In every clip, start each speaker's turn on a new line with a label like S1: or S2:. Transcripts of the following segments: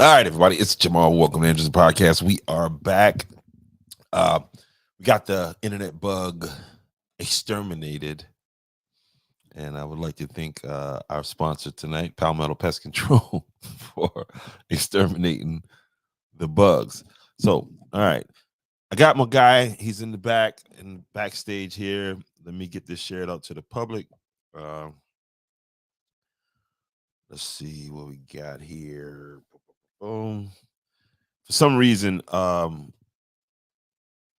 S1: right, everybody, it's Jamal. Welcome to Andrew's Podcast. We are back. We got the internet bug exterminated, and I would like to thank our sponsor tonight, Palmetto Pest Control, for exterminating the bugs. So, all right, I got my guy. He's in the backstage here. Let me get this shared out to the public. Uh, let's see what we got here. Boom. For some reason,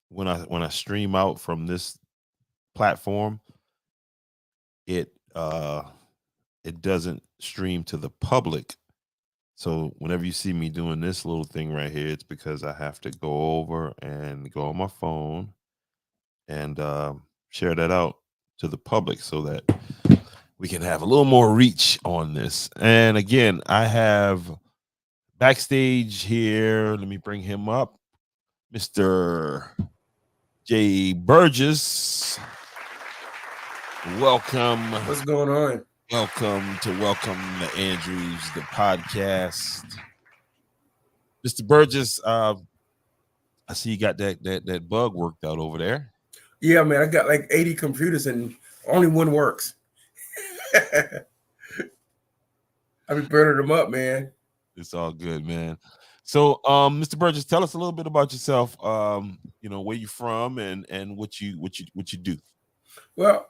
S1: when I stream out from this platform, it it doesn't stream to the public. So whenever you see me doing this little thing right here, it's because I have to go over and go on my phone and share that out to the public so that we can have a little more reach on this. And again, I have backstage here. Let me bring him up, Mr. Jay Burgess. Welcome.
S2: What's going on?
S1: Welcome to Andrews, the podcast. Mr. Burgess, I see you got that bug worked out over there.
S2: Yeah, man, I got like 80 computers and only one works. I've been burning them up, man.
S1: It's all good, man. So, Mr. Burgess, tell us a little bit about yourself. Where you from and what you do.
S2: Well,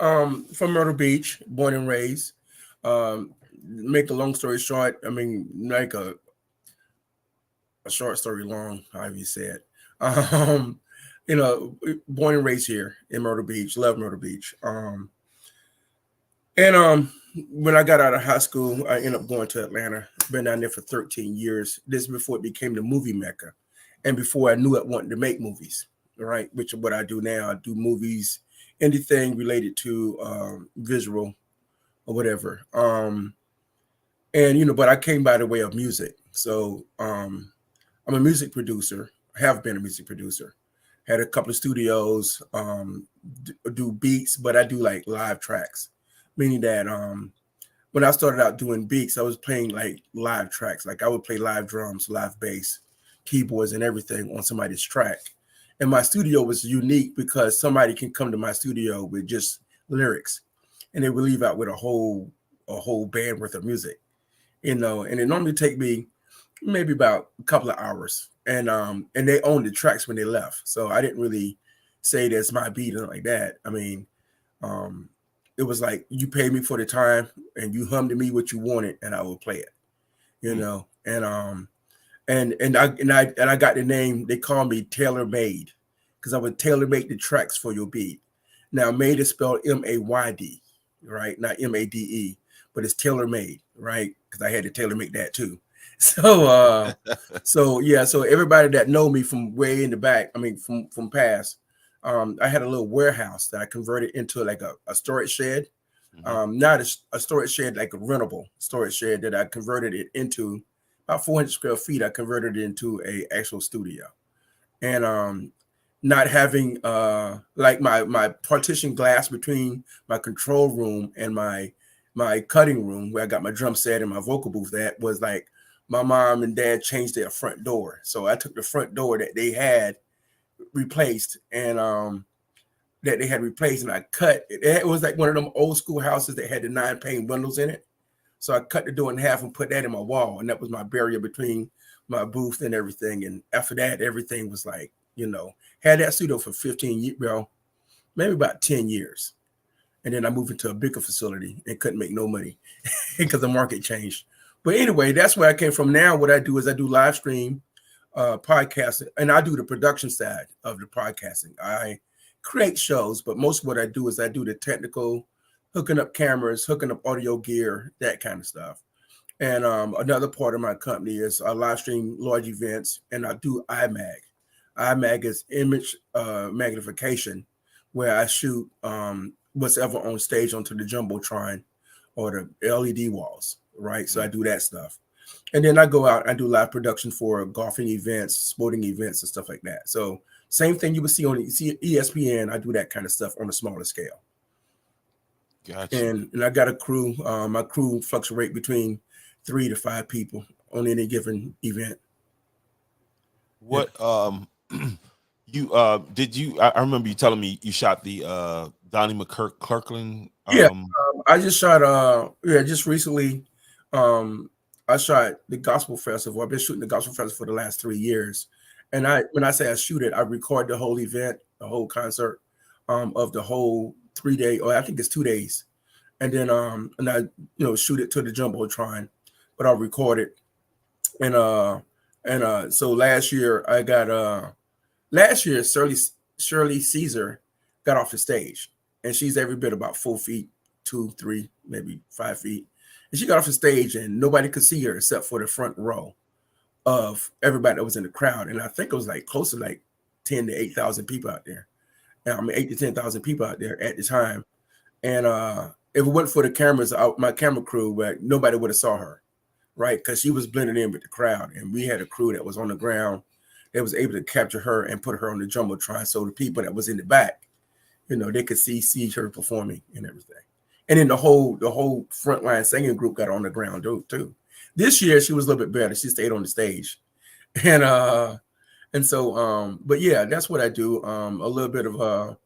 S2: from Myrtle Beach, born and raised. Make a long story short, I mean, like a short story long, however you say it. Born and raised here in Myrtle Beach, love Myrtle Beach. When I got out of high school, I ended up going to Atlanta. Been down there for 13 years. This is before it became the movie mecca, and before I knew I wanted to make movies, right? Which is what I do now. I do movies, anything related to visual or whatever. But I came by the way of music. So I'm a music producer. I have been a music producer. Had a couple of studios, do beats, but I do like live tracks. Meaning that when I started out doing beats, I was playing like live tracks. Like I would play live drums, live bass, keyboards, and everything on somebody's track. And my studio was unique because somebody can come to my studio with just lyrics, and they would leave out with a whole band worth of music, And it normally take me maybe about a couple of hours. And they owned the tracks when they left, so I didn't really say that's my beat or like that. I mean, it was like you paid me for the time and you hummed to me what you wanted and I will play it, And I got the name. They call me Tailor Made because I would tailor make the tracks for your beat. Now, made is spelled M-A-Y-D, right? Not M-A-D-E, but it's tailor made, right? Because I had to tailor make that too. So so everybody that know me from way in the back, I mean from past. I had a little warehouse that I converted into like a storage shed. Not a storage shed, like a rentable storage shed that I converted it into about 400 square feet. I converted it into a actual studio. And not having like my partition glass between my control room and my cutting room where I got my drum set and my vocal booth, that was like my mom and dad changed their front door. So I took the front door that they had replaced and I cut it. It was like one of them old school houses that had the 9-pane windows in it. So I cut the door in half and put that in my wall, and that was my barrier between my booth and everything. And after that, everything was like, had that studio for 15 years, maybe about 10 years. And then I moved into a bigger facility and couldn't make no money because the market changed. But anyway, that's where I came from. Now what I do is I do live stream podcasting, and I do the production side of the podcasting. I create shows, but most of what I do is I do the technical, hooking up cameras, hooking up audio gear, that kind of stuff. And another part of my company is I live stream large events, and I do IMAG. IMAG is image magnification, where I shoot what's ever on stage onto the Jumbotron or the LED walls, right? So I do that stuff. And then I go out, I do live production for golfing events, sporting events, and stuff like that. So same thing you would see on ESPN. I do that kind of stuff on a smaller scale.
S1: Gotcha.
S2: And I got a crew. My crew fluctuate between 3 to 5 people on any given event.
S1: What you did you I remember you telling me you shot the Donnie McClurkin
S2: Yeah, I just shot just recently I shot the gospel festival. I've been shooting the gospel festival for the last 3 years. And when I say I shoot it, I record the whole event, the whole concert of the whole 3 day, or I think it's 2 days. And then and I shoot it to the Jumbotron, but I'll record it. And so last year I got Shirley Caesar got off the stage, and she's every bit about 4 feet, 2, 3, maybe 5 feet. And she got off the stage, and nobody could see her except for the front row of everybody that was in the crowd. And I think it was like close to like 10 to 8,000 people out there. I mean, 8 to 10,000 people out there at the time. And if it wasn't for the cameras, my camera crew, nobody would have saw her, right? Because she was blended in with the crowd, and we had a crew that was on the ground that was able to capture her and put her on the Jumbotron, so the people that was in the back, they could see her performing and everything. And then the whole frontline singing group got on the ground too. This year she was a little bit better. She stayed on the stage, and so but yeah, that's what I do. A little bit of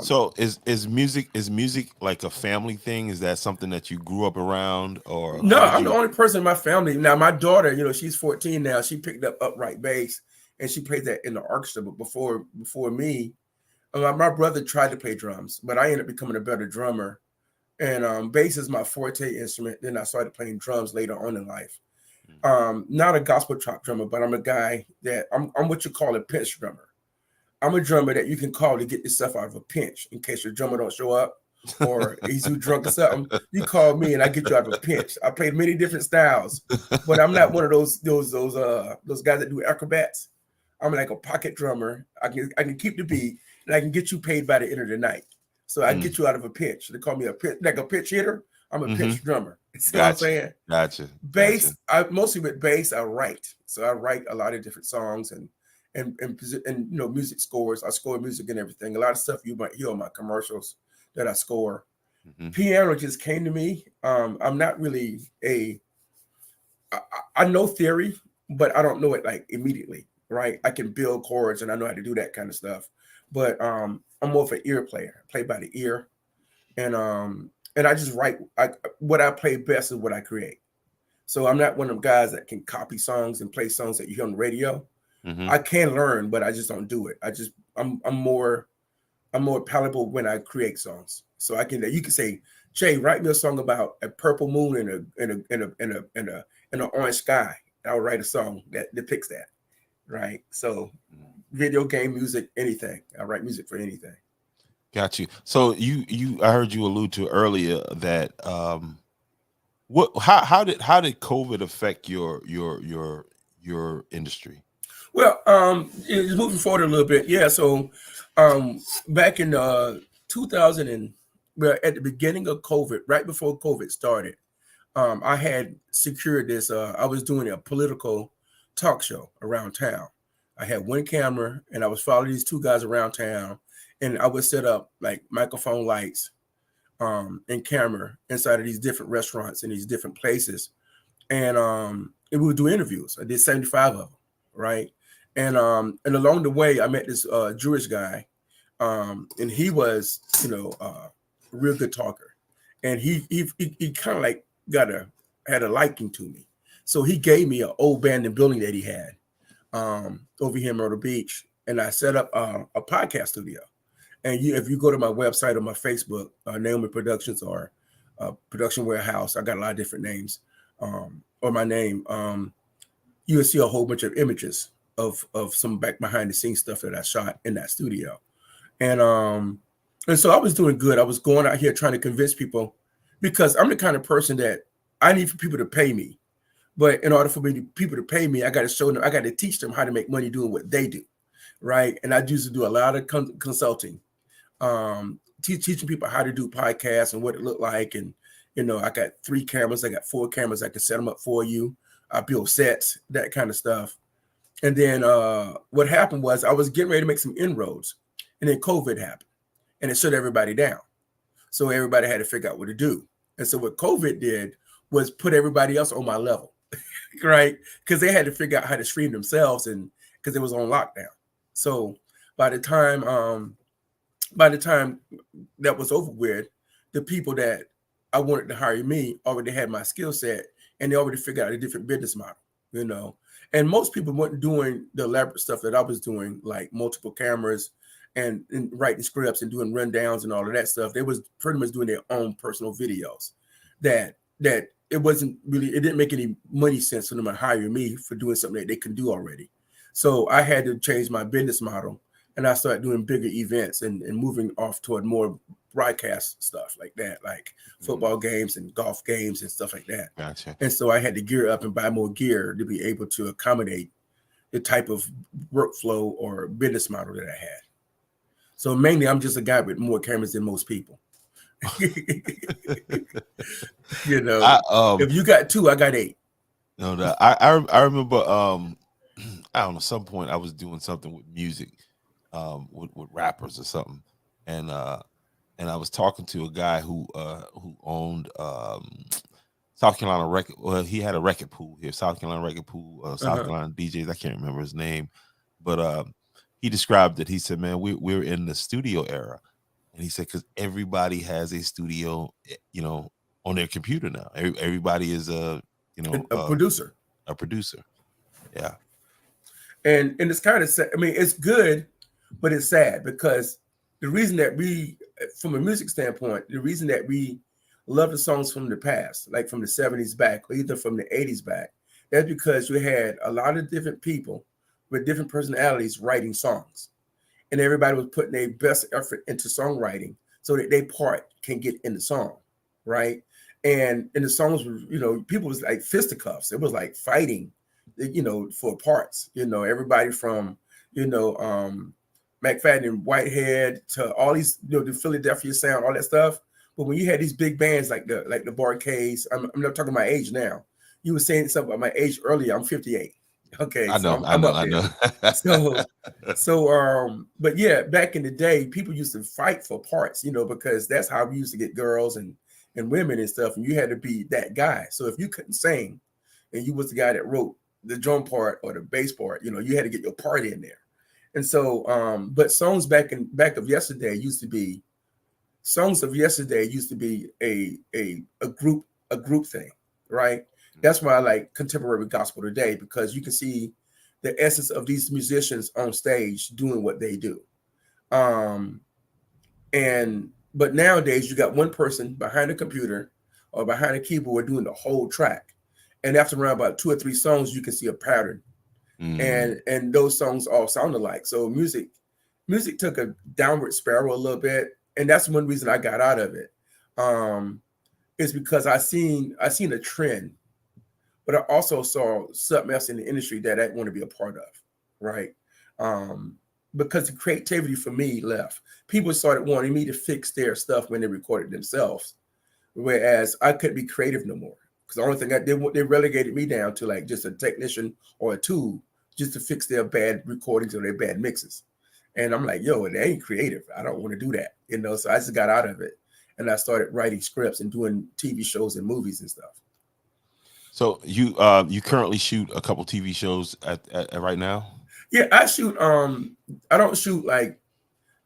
S1: so is music like a family thing? Is that something that you grew up around, or
S2: no? I'm the only person in my family. Now my daughter, she's 14 now. She picked up upright bass and she played that in the orchestra. But before me, my brother tried to play drums, but I ended up becoming a better drummer. And bass is my forte instrument. Then I started playing drums later on in life. Not a gospel chop drummer, but I'm a guy that I'm what you call a pinch drummer. I'm a drummer that you can call to get this stuff out of a pinch in case your drummer don't show up or he's too drunk or something. You call me and I get you out of a pinch. I played many different styles, but I'm not one of those guys that do acrobats. I'm like a pocket drummer. I can keep the beat and I can get you paid by the end of the night. So I get you out of a pinch. They call me a pinch hitter. I'm a pinch drummer. See what I'm saying?
S1: Gotcha.
S2: Bass. I mostly with bass. I write. So I write a lot of different songs and music scores. I score music and everything. A lot of stuff you might hear on my commercials that I score. Piano just came to me. I'm not really I know theory, but I don't know it like immediately, right? I can build chords and I know how to do that kind of stuff. But I'm more of an ear player. I play by the ear. And I just write. What I play best is what I create. So I'm not one of them guys that can copy songs and play songs that you hear on the radio. I can learn, but I just don't do it. I'm more palatable when I create songs. So you can say, Jay, write me a song about a purple moon and an orange sky. I'll write a song that depicts that, right? So video game music, anything. I write music for anything.
S1: Got you. So I heard you allude to earlier that how did COVID affect your industry?
S2: Well, it's moving forward a little bit. Yeah. So back in 2000 at the beginning of COVID, right before COVID started, I had secured this. I was doing a political talk show around town. I had one camera and I was following these two guys around town, and I would set up like microphone lights and camera inside of these different restaurants in these different places. And we would do interviews. I did 75 of them, right? And along the way, I met this Jewish guy, and he was, a real good talker, and he kind of like had a liking to me, so he gave me an old abandoned building that he had over here in Myrtle Beach, and I set up a podcast studio. And if you go to my website or my Facebook, Naomi Productions or Production Warehouse, I got a lot of different names, or my name, you will see a whole bunch of images of some back behind the scenes stuff that I shot in that studio. And so I was doing good. I was going out here trying to convince people, because I'm the kind of person that I need for people to pay me. But in order for people to pay me, I got to show them, I got to teach them how to make money doing what they do, right? And I used to do a lot of consulting, teaching people how to do podcasts and what it looked like. And, I got 3 cameras, I got 4 cameras, I can set them up for you. I build sets, that kind of stuff. And then what happened was I was getting ready to make some inroads, and then COVID happened, and it shut everybody down. So everybody had to figure out what to do. And so what COVID did was put everybody else on my level. right? Because they had to figure out how to stream themselves, and because it was on lockdown. So by the time by the time that was over with, the people that I wanted to hire me already had my skill set, and they already figured out a different business model, you know. And most people weren't doing the elaborate stuff that I was doing, like multiple cameras and writing scripts and doing rundowns and all of that stuff. They was pretty much doing their own personal videos. That it wasn't really, it didn't make any money sense for them to hire me for doing something that they can do already. So I had to change my business model, and I started doing bigger events and moving off toward more broadcast stuff like that, like football games and golf games and stuff like that.
S1: Gotcha.
S2: And so I had to gear up and buy more gear to be able to accommodate the type of workflow or business model that I had. So mainly, I'm just a guy with more cameras than most people. You know, if you got 2, I got 8.
S1: No, I remember I don't know, some point I was doing something with music, with rappers or something, and I was talking to a guy who owned South Carolina record. Well, he had a record pool here, South Carolina record pool, South Carolina DJs. I can't remember his name, but he described it. He said, "Man, we're in the studio era," and he said because everybody has a studio, on their computer now. Everybody is a
S2: producer.
S1: A producer. Yeah.
S2: And it's kind of sad. I mean, it's good, but it's sad because the reason that we, from a music standpoint, the reason that we love the songs from the past, like from the 70s back, or either from the 80s back, that's because you had a lot of different people with different personalities writing songs. And everybody was putting their best effort into songwriting so that their part can get in the song, right? And the songs were, people was like fisticuffs. It was like fighting, for parts. Everybody from, McFadden and Whitehead to all these, the Philadelphia sound, all that stuff. But when you had these big bands like the Barcades, I'm not talking my age now. You were saying something about my age earlier. I'm 58. Okay,
S1: I know,
S2: I'm up
S1: I
S2: there.
S1: know.
S2: But yeah, back in the day, people used to fight for parts, because that's how we used to get girls and women and stuff. And you had to be that guy. So if you couldn't sing, and you was the guy that wrote the drum part or the bass part, you had to get your part in there. And so, but songs back of yesterday used to be a group thing, right? That's why I like contemporary gospel today, because you can see the essence of these musicians on stage doing what they do. But nowadays you got one person behind a computer or behind a keyboard doing the whole track. And after around about 2 or 3 songs, you can see a pattern. And those songs all sound alike. So music took a downward spiral a little bit. And that's one reason I got out of it. Is because I seen a trend, but I also saw something else in the industry that I want to be a part of, right? Because the creativity for me left. People started wanting me to fix their stuff when they recorded themselves, whereas I couldn't be creative no more. Because the only thing they relegated me down to like just a technician or a tool just to fix their bad recordings or their bad mixes. And I'm like, yo, they ain't creative. I don't want to do that, So I just got out of it, and I started writing scripts and doing TV shows and movies and stuff.
S1: So you currently shoot a couple TV shows at right now?
S2: Yeah, I shoot. I don't shoot like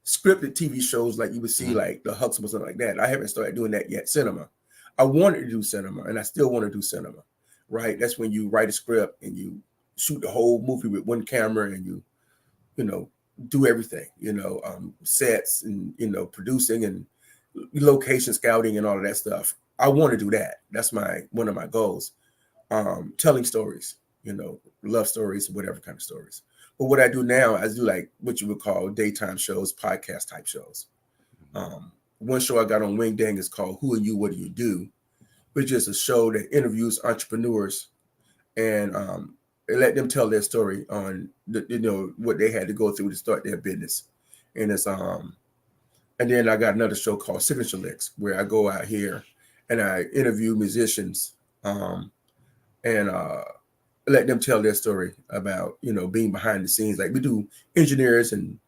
S2: scripted TV shows like you would see like The Huxtable or something like that. I haven't started doing that yet. Cinema. I wanted to do cinema, and I still want to do cinema. Right? That's when you write a script and you shoot the whole movie with one camera, and you do everything. Sets and producing and location scouting and all of that stuff. I want to do that. That's one of my goals. Telling stories, love stories, whatever kind of stories. But what I do now, I do like what you would call daytime shows, podcast type shows. One show I got on Wing Dang is called Who Are You, What Do You Do? Which is a show that interviews entrepreneurs and let them tell their story on what they had to go through to start their business. And it's and then I got another show called Signature Licks, where I go out here and I interview musicians and let them tell their story about being behind the scenes. Like we do engineers and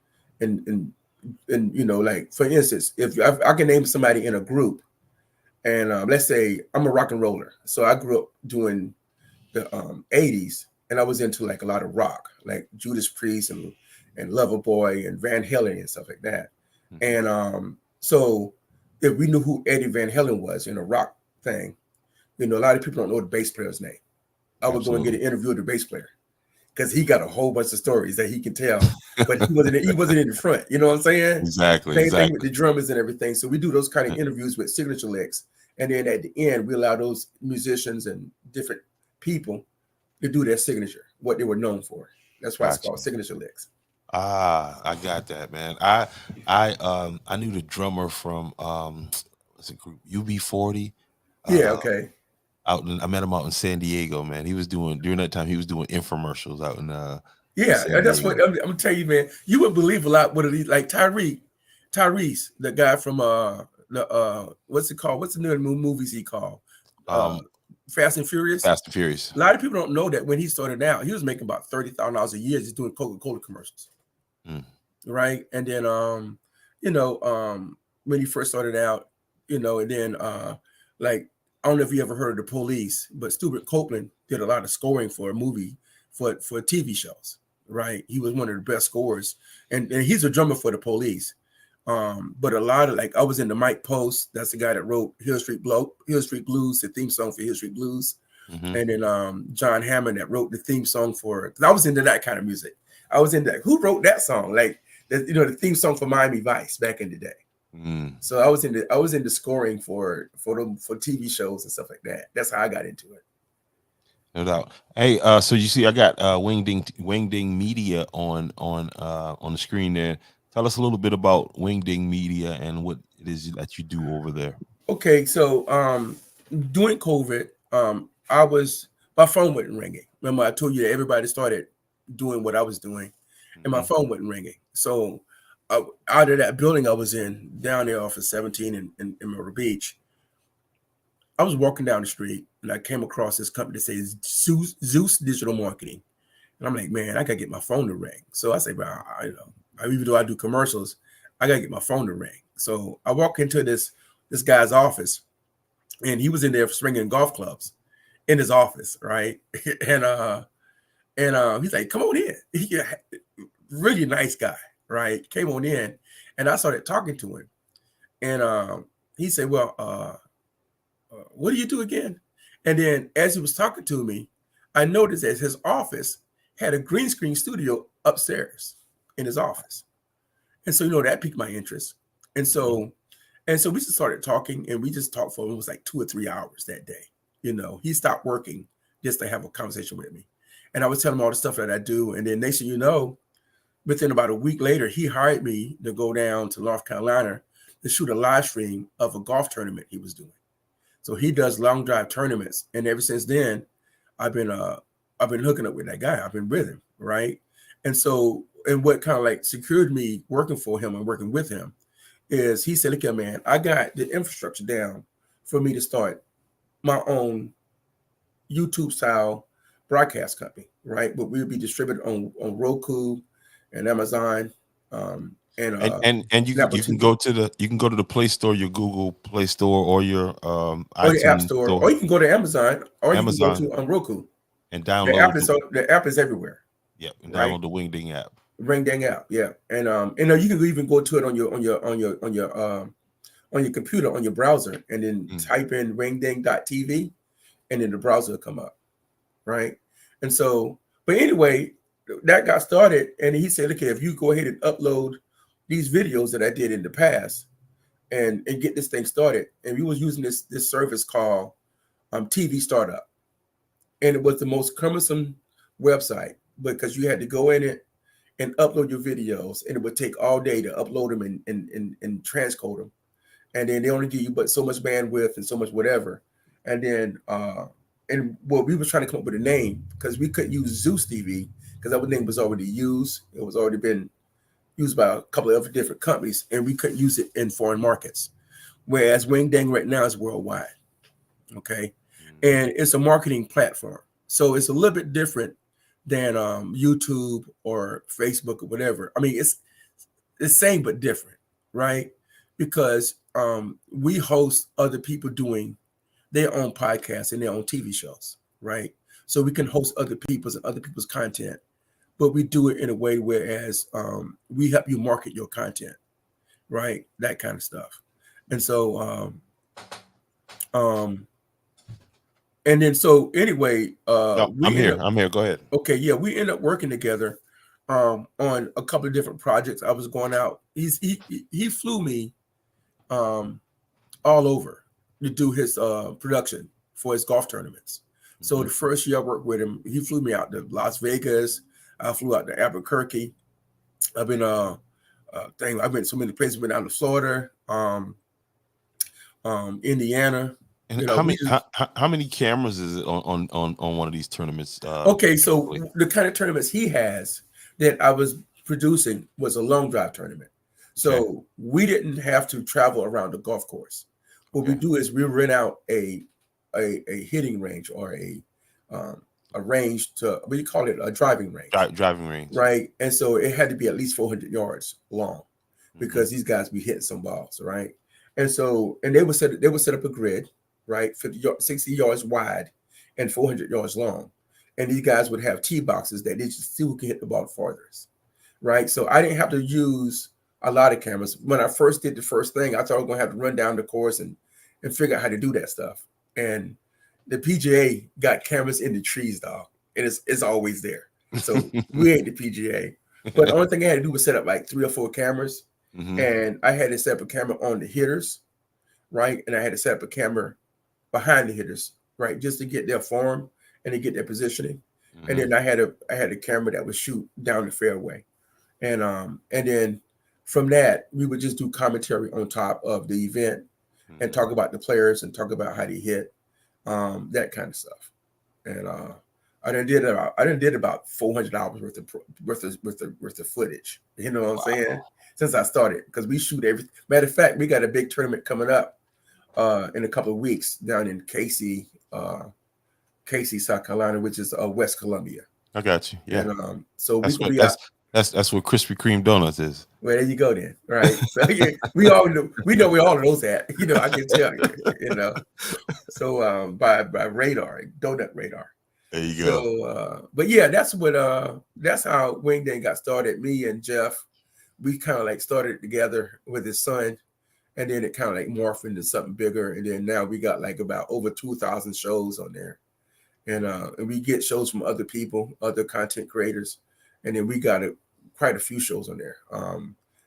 S2: like for instance, if I can name somebody in a group, and let's say I'm a rock and roller, so I grew up doing the 80s, and I was into like a lot of rock, like Judas Priest and Loverboy and Van Halen and stuff like that.
S1: Mhm.
S2: And so if we knew who Eddie Van Halen was in a rock thing, a lot of people don't know the bass player's name. I would go and get
S1: Absolutely.
S2: an interview with the bass player because he got a whole bunch of stories that he can tell, but he wasn't in the front. You know what I'm saying?
S1: Exactly.
S2: Same thing with
S1: Exactly.
S2: the drummers and everything. So we do those kind of interviews with signature licks, and then at the end we allow those musicians and different people to do their signature, what they were known for. That's why it's
S1: Gotcha.
S2: called signature licks.
S1: I got that, man. I knew the drummer from what's it group UB40.
S2: Yeah.
S1: Uh
S2: Okay.
S1: I met him out in San Diego, man. He was doing during that time he was doing infomercials out in
S2: Yeah,
S1: San
S2: that's what
S1: Diego.
S2: I'm gonna tell you, man. You would believe a lot what it is. Like Tyrese, the guy from the what's it called? What's the new movies he called? Uh,
S1: Um
S2: Fast and Furious.
S1: Fast and Furious.
S2: A lot of people don't know that when he started out, he was making about $30,000 a year just doing Coca-Cola commercials,
S1: Mm.
S2: right? And then you know, when he first started out, and then like I don't know if you ever heard of the Police, but Stuart Copeland did a lot of scoring for a movie for TV shows, right? He was one of the best scorers, and he's a drummer for the Police. But a lot of like I was in the Mike Post, that's the guy that wrote Hill Street Blues, the theme song for Hill Street Blues.
S1: Hmm.
S2: And then John Hammond that wrote the theme song for because I was into that kind of music. I was into who wrote that song, like the theme song for Miami Vice back in the day.
S1: Mm.
S2: So I was into scoring for TV shows and stuff like that. That's how I got into it.
S1: No doubt. Hey, so you see, I got Wingding Media on the screen there. Tell us a little bit about Wingding Media and what it is that you do over there.
S2: Okay, so during COVID, I was my phone wasn't ringing. Remember, I told you that everybody started doing what I was doing, and my
S1: Hmm.
S2: phone wasn't ringing. So out of that building I was in down there off of 17 in Myrtle Beach, I was walking down the street and I came across this company that says Zeus Digital Marketing, and I'm like, man, I gotta get my phone to ring. So I say, well, even though I do commercials, I gotta get my phone to ring. So I walk into this guy's office, and he was in there swinging golf clubs in his office, right? and he's like, "Come on in." He really nice guy, right? Came on in, and I started talking to him, and he said, "Well, what do you do again?" And then as he was talking to me, I noticed that his office had a green screen studio upstairs in his office, and so that piqued my interest, and
S1: Hmm.
S2: so and so we just started talking, and we just talked for it was like 2 or 3 hours that day. He stopped working just to have a conversation with me, and I was telling him all the stuff that I do, and then next thing you know, within about a week later, he hired me to go down to North Carolina to shoot a live stream of a golf tournament he was doing. So he does long drive tournaments, and ever since then, I've been uh I've been hooking up with that guy. I've been with him, right? And so, and what kind of like secured me working for him and working with him is he said, "Look, here, man, I got the infrastructure down for me to start my own YouTube style broadcast company, right? But we'll be distributed on Roku and Amazon, and
S1: And you
S2: Apple TV,
S1: you can go to the Play Store, your Google Play Store, or your
S2: or the App
S1: iTunes
S2: Store,
S1: Store,
S2: or you can go to Amazon, or you can go
S1: Amazon,
S2: to Roku.
S1: and
S2: The app
S1: download
S2: is everywhere,
S1: and
S2: right?
S1: download the Wingding app.
S2: Ring dang app, yeah. And you can even go to it on your computer on your browser, and then
S1: Mm.
S2: type in ringding.tv, and then the browser will come up, right? And so, but anyway, that got started, and he said, "Okay, if you go ahead and upload these videos that I did in the past, and get this thing started," and we was using this service called TV Startup, and it was the most cumbersome website because you had to go in it and upload your videos, and it would take all day to upload them and transcode them, and then they only give you but so much bandwidth and so much whatever, and then and well, we was trying to come up with a name because we couldn't use Zeus TV because that name was already used. It was already been used by a couple of other different companies, and we couldn't use it in foreign markets. Whereas Wingdang right now is worldwide, okay,
S1: Mhm.
S2: and it's a marketing platform, so it's a little bit different than YouTube or Facebook or whatever. I mean, it's the same but different, right? Because we host other people doing their own podcasts and their own TV shows, right? so we can host other people's and other people's content, but we do it in a way whereas we help you market your content, right? That kind of stuff. And so and then so anyway,
S1: No,
S2: we end up
S1: I'm here. Go ahead.
S2: okay, yeah, we end up working together on a couple of different projects. I was going out. He flew me all over to do his production for his golf tournaments. So the first year I worked with him, he flew me out to Las Vegas. I flew out to Albuquerque. I've been I've been so many places. Been out to Florida, Indiana.
S1: And
S2: You know, we just
S1: how many cameras is it on one of these tournaments?
S2: okay. So
S1: typically?
S2: the kind of tournaments he has that I was producing was a long drive tournament.
S1: Okay.
S2: So we didn't have to travel around the golf course. What we
S1: Okay.
S2: do is we rent out a hitting range or a range to what do you call it, a driving range,
S1: Driving range.
S2: right? And so it had to be at least 400 yards long because these guys be hitting some balls, right? And so they would set up a grid, right, 60 yards wide and 400 yards long, and these guys would have tee boxes that they just see who can hit the ball farthest, right? So I didn't have to use a lot of cameras. When I first did the first thing, I thought I was gonna have to run down the course and figure out how to do that stuff. And the PGA got cameras in the trees, dog, and it's always there. So we ain't the PGA. But the only thing I had to do was set up like 3 or 4 cameras, and I had to set up a camera on the hitters, right? And I had to set up a camera behind the hitters, right, just to get their form and to get their positioning. And then I had a camera that would shoot down the fairway, and then from that we would just do commentary on top of the event and talk about the players and talk about how they hit, that kind of stuff. And I done did about $400 worth of footage. You know what I'm saying? Since I started, because we shoot everything. Matter of fact, we got a big tournament coming up in a couple of weeks down in Casey, South Carolina, which is West Columbia.
S1: I got you. Yeah.
S2: And so
S1: that's
S2: we
S1: what
S2: be out.
S1: that's what Krispy Kreme donuts is.
S2: Well, there you go then, right? So yeah, we know where all of those at. You know, I can tell you. You know, so by radar, donut radar.
S1: There you go.
S2: So, but yeah, that's how Wing Dang got started. Me and Jeff, we kind of like started together with his son, and then it kind of like morphed into something bigger. And then now we got like about over 2,000 shows on there, and we get shows from other people, other content creators, and then we got quite a few shows on there.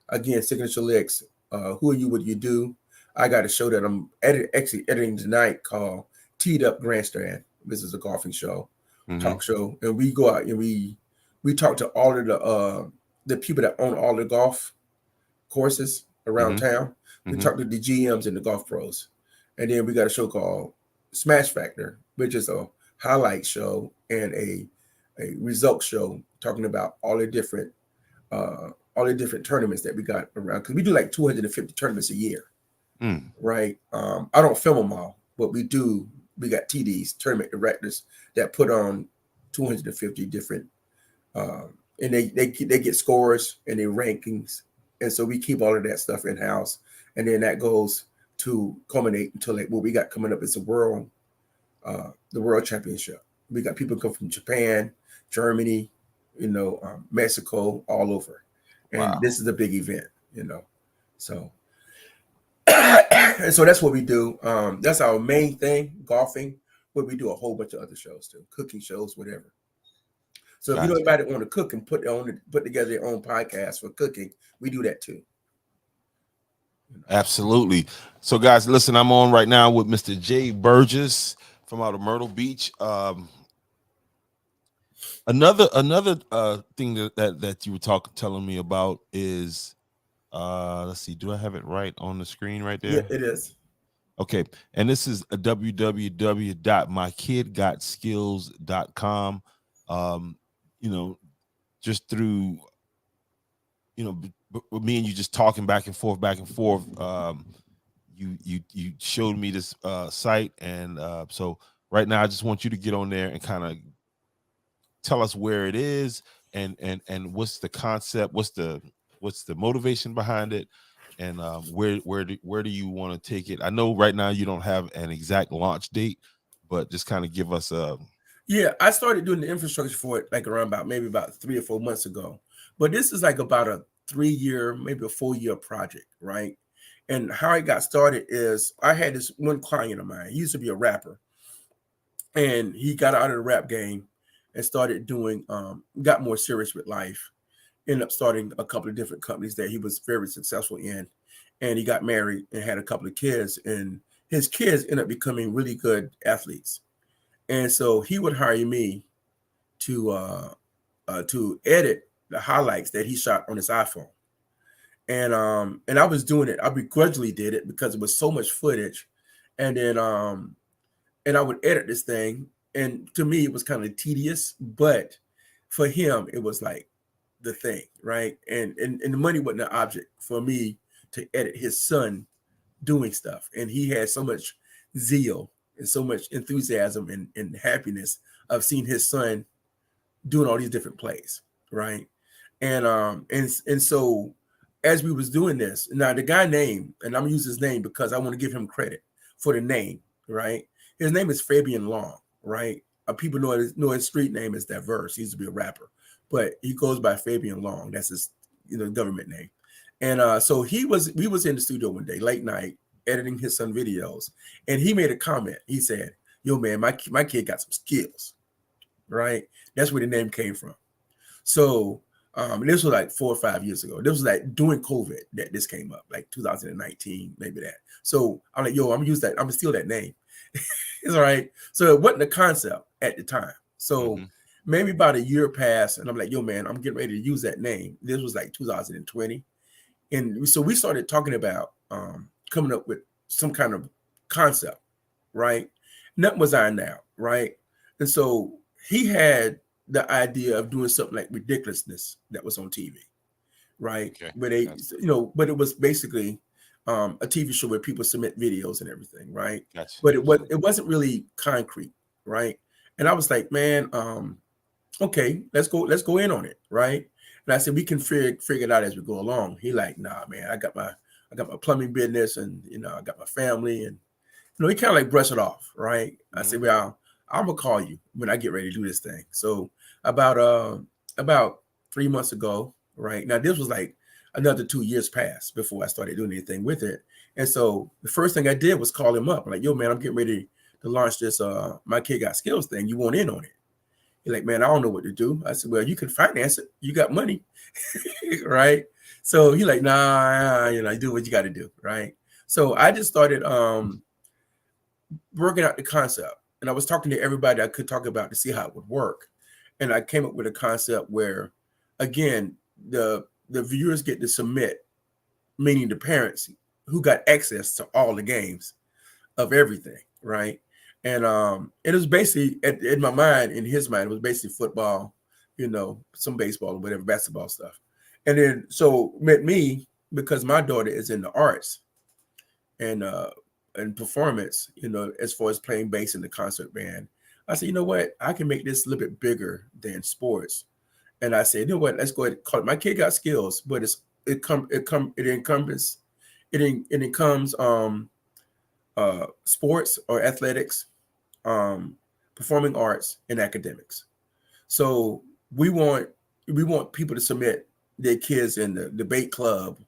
S2: Again, Signature Licks, Who Are You, What You Do. I got a show that I'm editing tonight called Teed Up Grandstand. This is a golfing show, talk show, and we go out and we talk to all of the people that own all the golf courses around town. We talk to the GMs and the golf pros, and then we got a show called Smash Factor, which is a highlight show and a result show talking about all the different tournaments that we got around, because we do like 250 tournaments a year, right? I don't film them all, but we do. We got TDs, tournament directors, that put on 250 different, and they get scores and their rankings, and so we keep all of that stuff in house, and then that goes to culminate until like what we got coming up is the world championship. We got people come from Japan, Germany, Mexico, all over, and this is a big event, so. And so that's what we do. That's our main thing, golfing. But we do a whole bunch of other shows too, cooking shows, whatever. So if you know anybody want to cook and put together their own podcast for cooking, we do that too.
S1: Absolutely. So guys, listen, I'm on right now with Mr. Jay Burgess from out of Myrtle Beach. Another thing that you were telling me about is let's see, do I have it right on the screen right there?
S2: Yeah, it is.
S1: Okay, and this is a www.mykidgotskillz.com. Just through with me and you just talking back and forth, you showed me this site, and so right now I just want you to get on there and kind of tell us where it is and what's the concept, what's the motivation behind it, and where do you want to take it? I know right now you don't have an exact launch date, but just kind of give us a
S2: Yeah, I started doing the infrastructure for it like around maybe about 3 or 4 months ago. But this is like about a 3 year, maybe a 4 year project, right? And how I got started is I had this one client of mine. He used to be a rapper, and he got out of the rap game and started doing got more serious with life. Ended up starting a couple of different companies that he was very successful in, and he got married and had a couple of kids, and his kids ended up becoming really good athletes. And so he would hire me to edit the highlights that he shot on his iPhone. And I was doing it. I begrudgingly did it because it was so much footage. And then and I would edit this thing. And to me, it was kind of tedious, but for him, it was like the thing, right? And the money wasn't an object for me to edit his son doing stuff. And he had so much zeal and so much enthusiasm and happiness of seeing his son doing all these different plays, right? And so as we was doing this, now the guy name, and I'm gonna use his name because I want to give him credit for the name, right? His name is Fabian Long, right? People know his street name is Diverse. He used to be a rapper, but he goes by Fabian Long. That's his, government name. And so we was in the studio one day, late night, editing his son videos, and he made a comment. He said, "Yo, man, my kid got some skills," right? That's where the name came from. So this was like 4 or 5 years ago. This was like during COVID that this came up, like 2019, maybe that. So I'm like, yo, I'm gonna use that. I'm gonna steal that name. It's all right. So it wasn't a concept at the time. So maybe about a year passed, and I'm like, yo, man, I'm getting ready to use that name. This was like 2020, and so we started talking about coming up with some kind of concept, right? Nothing was ironed out, right? And so he had the idea of doing something like Ridiculousness that was on TV, right?
S1: Okay.
S2: Where they, but it was basically a TV show where people submit videos and everything, right?
S1: Gotcha.
S2: But it wasn't really concrete, right? And I was like, man, okay, let's go in on it, right? And I said we can figure it out as we go along. He like, nah, man, I got my plumbing business, and I got my family, and he kind of like brushed it off, right? I said, well, I'm gonna call you when I get ready to do this thing. So about 3 months ago, right? Now this was like another 2 years passed before I started doing anything with it. And so the first thing I did was call him up. I'm like, yo, man, I'm getting ready to launch this My Kid Got Skillz thing. You want in on it? He's like, man, I don't know what to do. I said, well, you can finance it. You got money, right? So he like, nah, do what you got to do, right? So I just started working out the concept, and I was talking to everybody I could talk about to see how it would work. And I came up with a concept where, again, the viewers get to submit, meaning the parents who got access to all the games of everything, right? And it was basically in my mind, in his mind, it was basically football, some baseball or whatever, basketball stuff. And then so met me because my daughter is in the arts and performance, as far as playing bass in the concert band. I said, you know what? I can make this a little bit bigger than sports. And I said, you know what? Let's go ahead and call it My Kid Got Skillz, but it encompasses sports or athletics, performing arts, and academics. So we want people to submit their kids in the debate club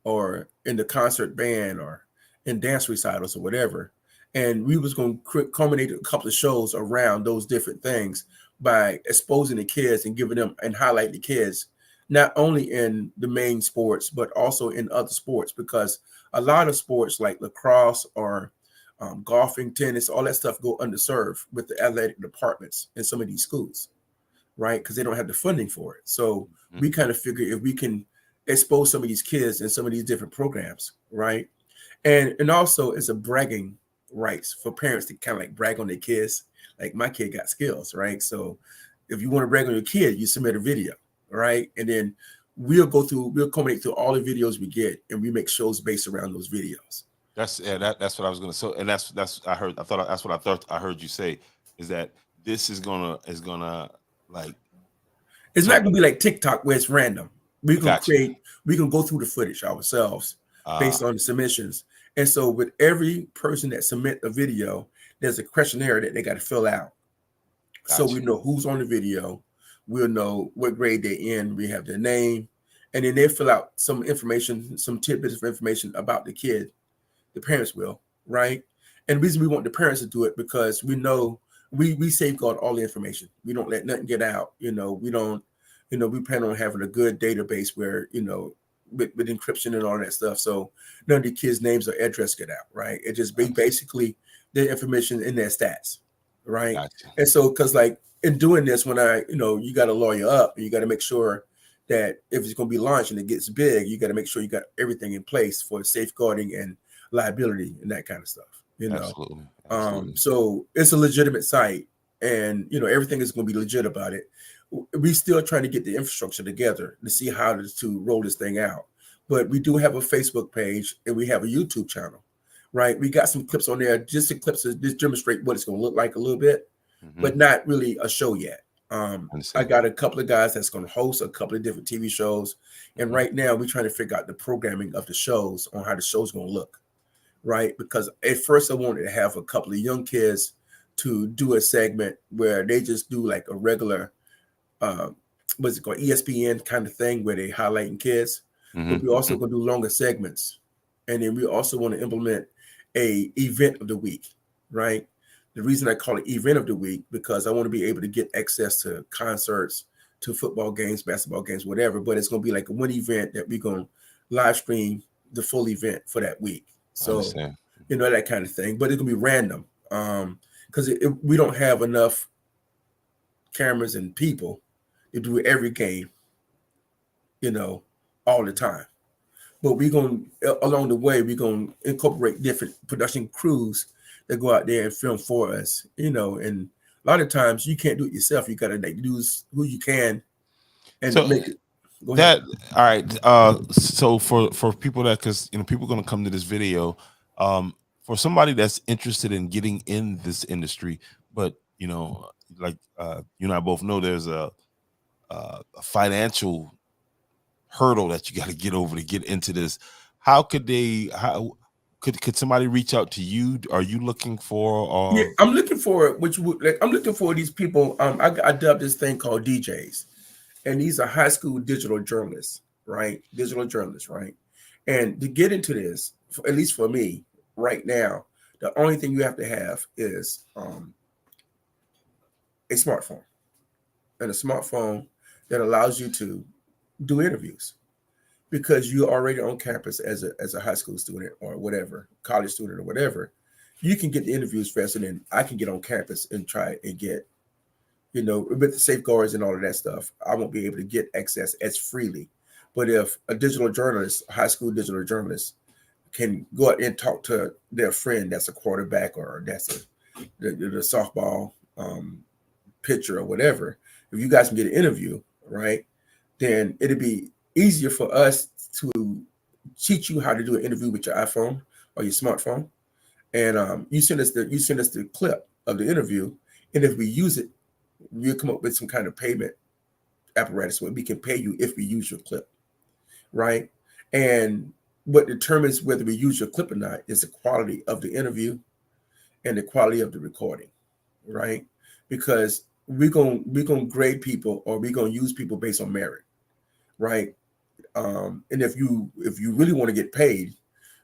S2: or in the concert band or in dance recitals or whatever. And we was going to culminate a couple of shows around those different things by exposing the kids and giving them and highlight the kids, not only in the main sports, but also in other sports, because a lot of sports like lacrosse or golfing, tennis, all that stuff go underserved with the athletic departments in some of these schools, right? Because they don't have the funding for it. So we kind of figure if we can expose some of these kids in some of these different programs, right? And also it's a bragging rights for parents to kind of like brag on their kids. Like, my kid got skills, right? So if you want to brag on your kid, you submit a video, right? And then we'll culminate through all the videos we get, and we make shows based around those videos.
S3: That's what I was gonna say, and that's I thought I heard you say, is that this is gonna like,
S2: it's not gonna be like TikTok where it's random. We can
S3: Gotcha.
S2: we can go through the footage ourselves based on the submissions. And so with every person that submit a video, there's a questionnaire that they got to fill out, So we
S3: Gotcha.
S2: know who's on the video. We'll know what grade they're in. We have their name. And then they fill out some information, some tidbits of information about the kid. The parents will, right? And the reason we want the parents to do it because we know we safeguard all the information. We don't let nothing get out. We don't, we plan on having a good database where, with encryption and all that stuff. So none of the kids' names or address get out, right? It just be basically their information in their stats, right?
S3: Gotcha.
S2: And so, because like in doing this, when you got to lawyer up and you got to make sure that if it's going to be launched and it gets big, you got to make sure you got everything in place for safeguarding and liability and that kind of stuff,
S3: Absolutely. Absolutely.
S2: So it's a legitimate site and, everything is going to be legit about it. We still trying to get the infrastructure together to see how to roll this thing out. But we do have a Facebook page and we have a YouTube channel, right? We got some clips on there, just the clips to just demonstrate what it's going to look like a little bit, but not really a show yet. I got a couple of guys that's going to host a couple of different TV shows. And right now we're trying to figure out the programming of the shows on how the show's going to look, right? Because at first I wanted to have a couple of young kids to do a segment where they just do like a regular, what's it called, ESPN kind of thing where they highlighting kids. But we also going to do longer segments. And then we also want to implement a event of the week, right? The reason I call it event of the week, because I want to be able to get access to concerts, to football games, basketball games, whatever. But it's going to be like one event that we're going to live stream the full event for that week. So, that kind of thing. But it's going to be random because we don't have enough cameras and people to do every game, all the time. But we're going to, along the way, we're going to incorporate different production crews that go out there and film for us, and a lot of times you can't do it yourself. You got to use who you can and make it. Go ahead.
S3: All right. So for people that, because people are going to come to this video, for somebody that's interested in getting in this industry, but like you and I both know, there's a financial hurdle that you got to get over to get into this. How could could somebody reach out to you? Are you looking for?
S2: Yeah, I'm looking for I'm looking for these people. I dubbed this thing called DJs, and these are high school digital journalists, right? Digital journalists, right? And to get into this, at least for me, right now, the only thing you have to have is a smartphone, and a smartphone that allows you to do interviews, because you're already on campus as a high school student or whatever, college student or whatever. You can get the interviews faster than I can get on campus and try and get, with the safeguards and all of that stuff. I won't be able to get access as freely. But if a digital journalist, a high school digital journalist, can go out and talk to their friend that's a quarterback or that's the softball pitcher or whatever, if you guys can get an interview, right, then it'd be easier for us to teach you how to do an interview with your iPhone or your smartphone, and you send us the clip of the interview, and if we use it, we'll come up with some kind of payment apparatus where we can pay you if we use your clip, right? And what determines whether we use your clip or not is the quality of the interview and the quality of the recording, right? Because we're gonna grade people, or we're gonna use people based on merit, right? And if you really want to get paid,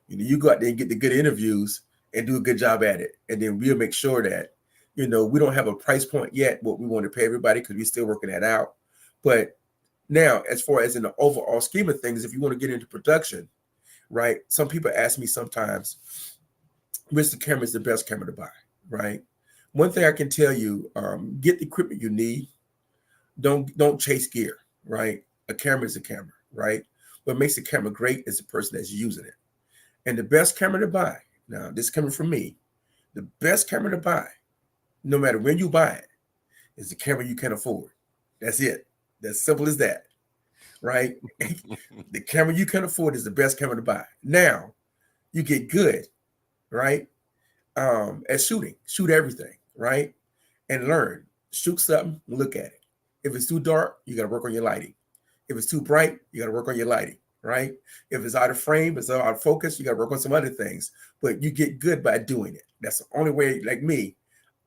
S2: you go out there and get the good interviews and do a good job at it, and then we'll make sure that we don't have a price point yet what we want to pay everybody, because we're still working that out. But now, as far as in the overall scheme of things, if you want to get into production, right? Some people ask me sometimes, which the camera is the best camera to buy, right? One thing I can tell you, get the equipment you need. Don't chase gear, right? A camera is a camera, right? What makes a camera great is the person that's using it. And the best camera to buy, now this is coming from me, the best camera to buy, no matter when you buy it, is the camera you can afford. That's it. That's simple as that, right? The camera you can afford is the best camera to buy. Now, you get good, right? At shooting, shoot everything, right? And learn. Shoot something, look at it. If it's too dark, you got to work on your lighting. If it's too bright, you got to work on your lighting, right? If it's out of frame, it's out of focus, you got to work on some other things. But you get good by doing it. That's the only way. Like me,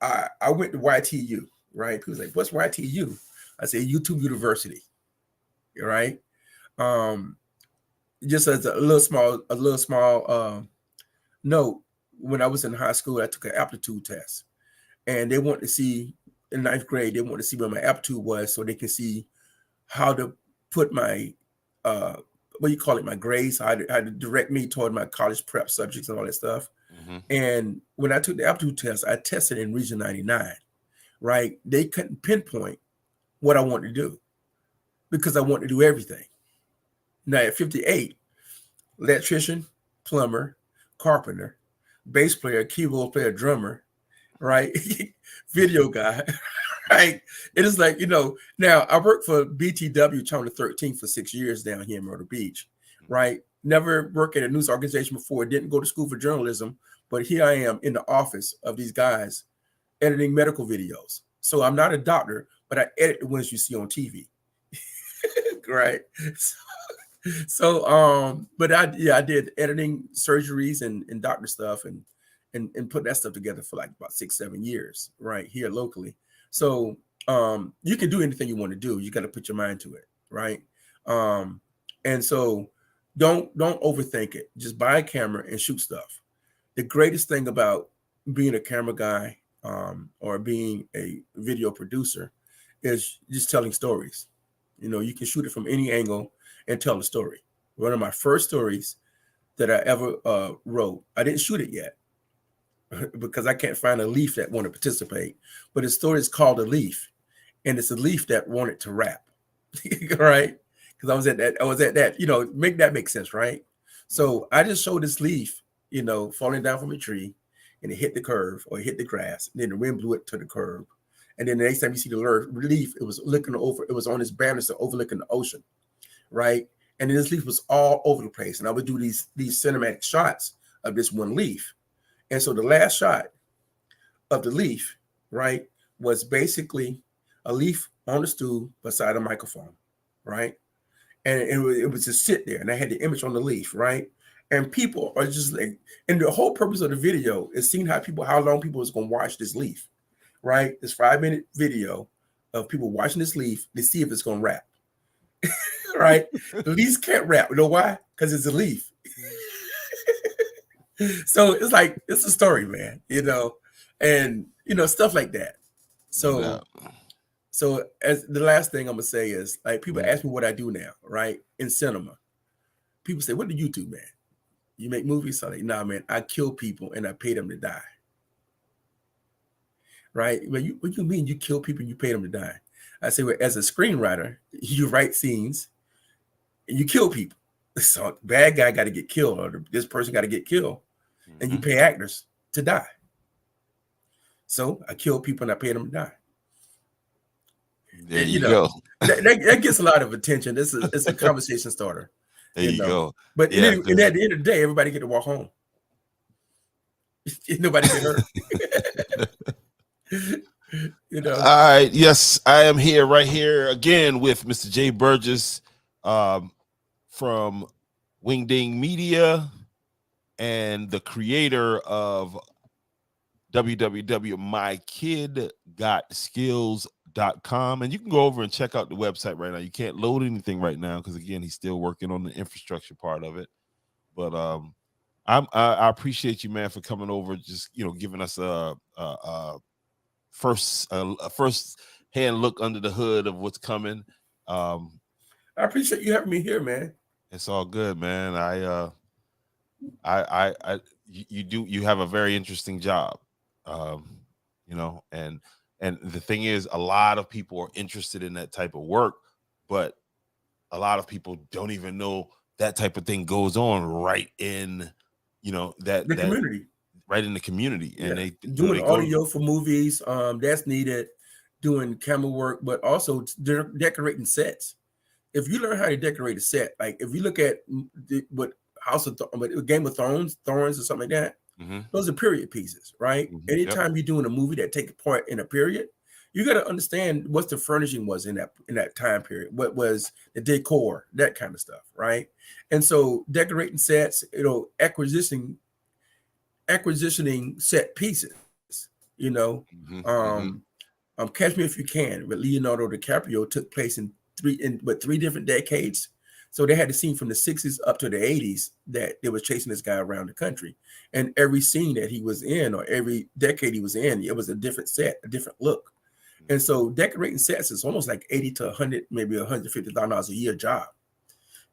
S2: I went to YTU, right? People like, what's YTU? I say YouTube University, right? Just as a little small note, when I was in high school, I took an aptitude test, and they want to see in ninth grade, they want to see where my aptitude was, so they can see how to put my what do you call it, my grades, how to direct me toward my college prep subjects and all that stuff. And when I took the aptitude test, I tested in Region 99, right? They couldn't pinpoint what I wanted to do because I wanted to do everything. Now at 58, electrician, plumber, carpenter, bass player, keyboard player, drummer, right? Video guy, right? It is like, now I worked for BTW Channel 13 for 6 years down here in Myrtle Beach, right? Never worked at a news organization before, didn't go to school for journalism, but here I am in the office of these guys editing medical videos. So I'm not a doctor, but I edit the ones you see on TV, right? But I did editing surgeries and doctor stuff and put that stuff together for like about 6-7 years, right here locally. So you can do anything you want to do. You got to put your mind to it, right? And so don't overthink it. Just buy a camera and shoot stuff. The greatest thing about being a camera guy or being a video producer is just telling stories. You can shoot it from any angle and tell the story. One of my first stories that I ever wrote, I didn't shoot it yet because I can't find a leaf that wanted to participate. But the story is called A Leaf, and it's a leaf that wanted to rap, right? Because I was at that, make that make sense, right? So I just showed this leaf, falling down from a tree, and it hit the curve or it hit the grass, and then the wind blew it to the curb. And then the next time you see the leaf, it was looking over, it was on this banister overlooking the ocean, right? And then this leaf was all over the place. And I would do these cinematic shots of this one leaf. And so the last shot of the leaf, right, was basically a leaf on the stool beside a microphone, right? And it was just sit there, and I had the image on the leaf, right? And people are just like, and the whole purpose of the video is seeing how long people is going to watch this leaf, right? This 5-minute video of people watching this leaf to see if it's going to rap, right? The leaves can't rap. You know why? Because it's a leaf. So it's like, it's a story, man, and, stuff like that. So as the last thing I'm going to say is, like, people ask me what I do now, right? In cinema. People say, what do you do, man? You make movies? So I'm like, nah, man, I kill people and I pay them to die. Right? Well, what do you mean you kill people and you pay them to die? I say, well, as a screenwriter, you write scenes and you kill people. So bad guy got to get killed, or this person got to get killed, and you pay actors to die. So I kill people and I pay them to die.
S3: There you go.
S2: That gets a lot of attention. It's a conversation starter.
S3: There you go.
S2: But and at the end of the day, everybody get to walk home. Nobody get hurt.
S3: All right. Yes, I am right here again with Mr. Jay Burgess from Wingding Media and the creator of www.mykidgotskillz.com. And you can go over and check out the website right now. You can't load anything right now because, again, he's still working on the infrastructure part of it. But I appreciate you, man, for coming over, just giving us a first hand look under the hood of what's coming.
S2: I appreciate you having me here, man.
S3: It's all good, man. You have a very interesting job, and the thing is, a lot of people are interested in that type of work, but a lot of people don't even know that type of thing goes on right in the community. Right in the community. And they
S2: doing audio for movies, that's needed, doing camera work, but also decorating sets. If you learn how to decorate a set, like if you look at Game of Thrones or something like that, those are period pieces, right? Anytime you're doing a movie that takes part in a period, you got to understand what the furnishing was in that time period, what was the decor, that kind of stuff, right? And so decorating sets, acquisitioning set pieces, Catch Me If You Can with Leonardo DiCaprio took place in three different decades. So they had the scene from the 60s up to the 80s that they was chasing this guy around the country. And every scene that he was in, or every decade he was in, it was a different set, a different look. And so decorating sets is almost like 80 to 100, maybe $150,000 a year job.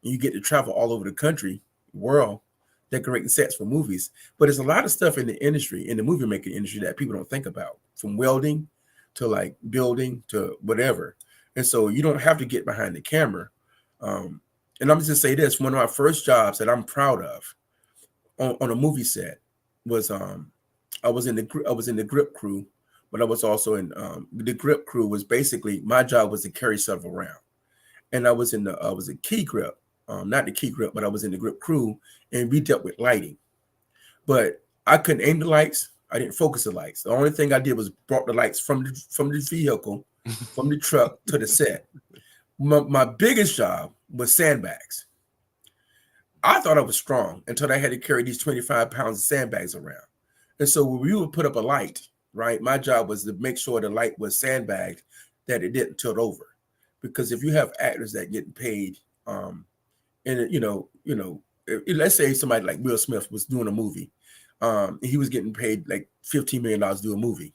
S2: And you get to travel all over the country, world, decorating sets for movies. But there's a lot of stuff in the industry, in the movie making industry, that people don't think about, from welding to like building to whatever. And so you don't have to get behind the camera. And I'm just gonna say this: one of my first jobs that I'm proud of on a movie set was I was in the grip crew, but I was also in the grip crew. Was basically my job was to carry stuff around, and I was a key grip, not the key grip, but I was in the grip crew, and we dealt with lighting. But I couldn't aim the lights. I didn't focus the lights. The only thing I did was brought the lights from the vehicle, from the truck to the set. My biggest job was sandbags. I thought I was strong until I had to carry these 25 pounds of sandbags around. And so when we would put up a light, right, my job was to make sure the light was sandbagged, that it didn't tilt over. Because if you have actors that get paid, and let's say somebody like Will Smith was doing a movie, he was getting paid like $15 million to do a movie.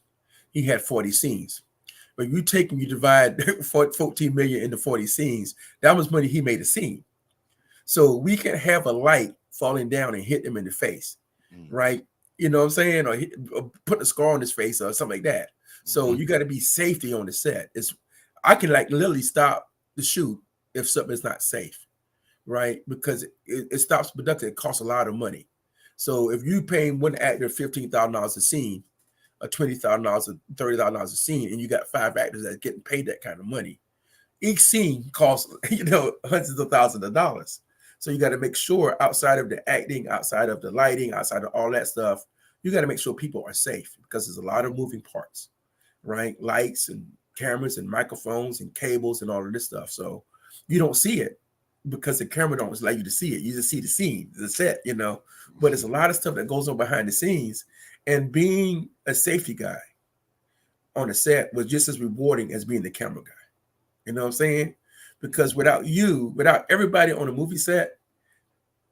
S2: He had 40 scenes. But you take and you divide 14 million into 40 scenes, that was money he made a scene. So we can have a light falling down and hit him in the face, right? You know what I'm saying? Or put a scar on his face or something like that. So you got to be safety on the set. I can like literally stop the shoot if something is not safe, right? Because it stops production. It costs a lot of money. So if you paying one actor $15,000 a scene, or $20,000 or $30,000 a scene, and you got 5 actors that are getting paid that kind of money, each scene costs hundreds of thousands of dollars. So you got to make sure, outside of the acting, outside of the lighting, outside of all that stuff, you got to make sure people are safe, because there's a lot of moving parts, right? Lights and cameras and microphones and cables and all of this stuff. So you don't see it because the camera don't allow you to see it. You just see the scene, the set, But there's a lot of stuff that goes on behind the scenes. And being a safety guy on a set was just as rewarding as being the camera guy. You know what I'm saying? Because without everybody on a movie set,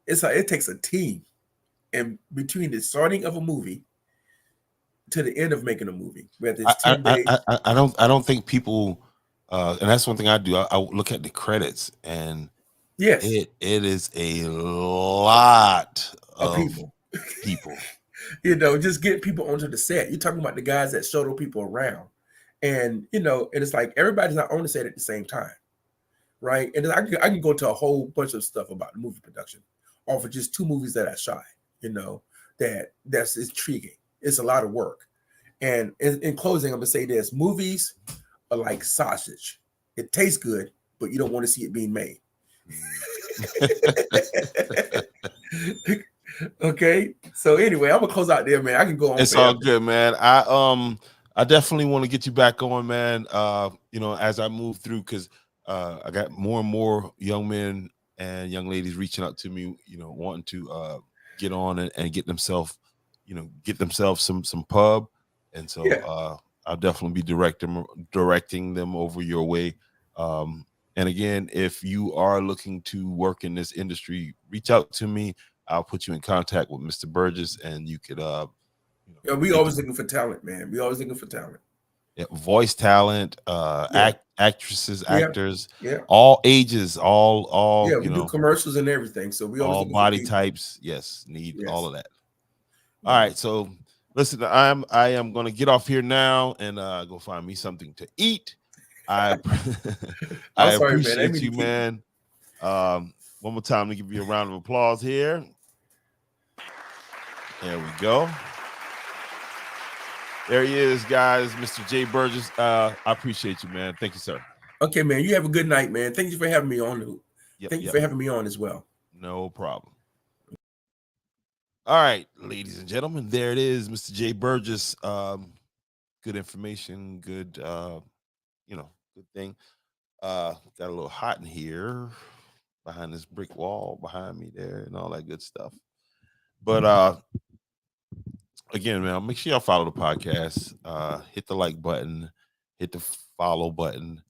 S2: it takes a team. And between the starting of a movie to the end of making a movie, whether it's 10 days.
S3: I don't think people, and that's one thing I do. I look at the credits, and
S2: yes,
S3: it is a lot of people.
S2: Just get people onto the set. You're talking about the guys that shuttle people around, and and it's like everybody's not on the set at the same time, right? And I can go to a whole bunch of stuff about the movie production, or for just 2 movies that I shot. That's intriguing. It's a lot of work. And in closing, I'm gonna say this: movies are like sausage. It tastes good, but you don't want to see it being made. Okay, so anyway, I'm gonna close out there, man. I can go on.
S3: It's all good, man. I definitely want to get you back on, man. As I move through, because I got more and more young men and young ladies reaching out to me, wanting to get on and get themselves some pub, and so I'll definitely be directing them over your way. And again, if you are looking to work in this industry, reach out to me. I'll put you in contact with Mr. Burgess, and you could
S2: we always looking for talent, man. We always looking for talent.
S3: Yeah, voice talent, actresses, actors,
S2: all
S3: ages, all
S2: we do commercials and everything. So we always
S3: all body types. Yes, need all of that. All right, so listen, I am going to get off here now and go find me something to eat. I appreciate you, man. One more time to give you a round of applause here. There we go. There he is, guys, Mr. Jay Burgess. I appreciate you, man. Thank you, sir.
S2: Okay, man. You have a good night, man. Thank you for having me on. Thank you for having me on as well.
S3: No problem. All right, ladies and gentlemen, there it is, Mr. Jay Burgess. Good information, good, good thing. Got a little hot in here behind this brick wall behind me there and all that good stuff. But again, man, make sure y'all follow the podcast. Hit the like button, hit the follow button,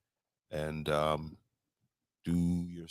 S3: and